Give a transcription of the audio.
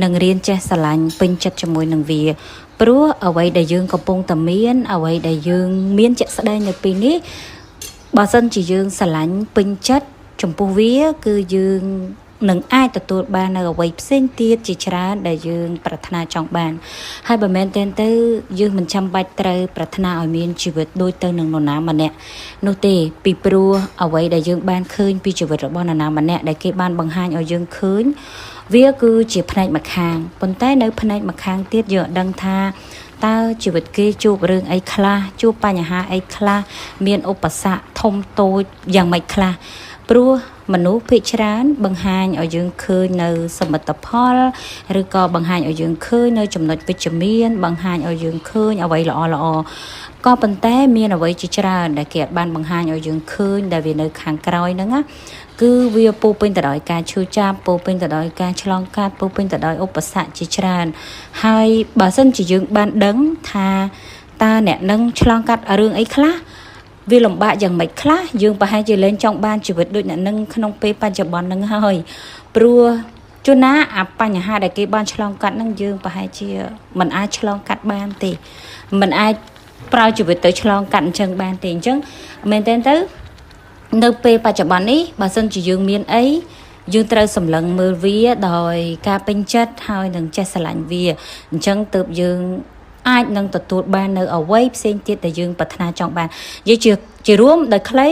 នឹងរៀនចេះស្រឡាញ់ពេញចិត្តជាមួយនឹងវាព្រោះអ្វីដែលយើងកំពុងតែមានអ្វីដែលយើងមានជាក់ស្ដែងនៅពេលនេះបើសិនជាយើងស្រឡាញ់ពេញចិត្តចំពោះវាគឺយើងនឹងអាចទទួលបាននៅអ្វីផ្សេងទៀតជាច្រើនដែលយើងប្រាថ្នាចង់បានហើយបើមែនទេទៅយើងមិនចាំបាច់ត្រូវប្រាថ្នាឲ្យមានជីវិតដូចទៅនឹងនរណាម្នាក់នោះទេពីព្រោះអ្វីដែលយើងបានឃើញពីជីវិតរបស់នរណាម្នាក់ដែលគេបានបង្ហាញឲ្យយើងឃើញវាគឺជាផ្នែកម្ខាងប៉ុន្តែនៅផ្នែកម្ខាងទៀតយើងអត់ដឹងថាតើជីវិតគេជួបរឿងអីខ្លះជួបបញ្ហាអីខ្លះមានឧបសគ្គធំតូចយ៉ាងម៉េចខ្លះព្រោះមនុស្សភាគច្រើនបង្ហាញឲ្យយើងឃើញនៅសមិទ្ធផលឬក៏បង្ហាញឲ្យយើងឃើញនៅចំណុចវិជ្ជមានបង្ហាញឲ្យយើងឃើញអ្វីល្អល្អក៏ប៉ុន្តែមានអ្វីជាច្រើនដែលគេអាចបានបង្ហាញឲ្យយើងឃើញដែលវានៅខាងក្រោយហ្នឹងណាគឺវាពោពេញទៅដោយការឈឺចាប់ពោពេញទៅដោយការឆ្លងកាត់ពោពេញទៅដោយឧបសគ្គជាច្រើនហើយបើសិនជាយើងបានដឹងថាតើអ្នកនឹងឆ្លងកាត់រឿងអីខ្លះវាលំបាកយ៉ាងម៉េចខ្លះយើងប្រហែលជាលែងចង់បានជីវិតដូចអ្នកនឹងក្នុងពេលបច្ចុប្បន្នហ្នឹងហើយព្រោះជួនណាអាបញ្ហាដែលគេបានឆ្លងកាត់ហ្នឹងយើងប្រហែលជាមិនអាចឆ្លងកាត់បានទេមិនអាចប្រើជីវិតទៅឆ្លងកាត់អញ្ចឹងបានទេអញ្ចឹងមែនទេទៅនៅពេលបច្ចុប្បន្ននេះបើសិនជាយើងមានអីយើងត្រូវសម្លឹងមើលវាដោយការពេញចិត្តហើយនឹងចេះស្រឡាញ់វាអញ្ចឹងទើបយើងអាចនឹងទទួលបាននៅអ្វីផ្សេងទៀតដែលយើងប្រាថ្នាចង់បាននិយាយជារួមដោយខ្លី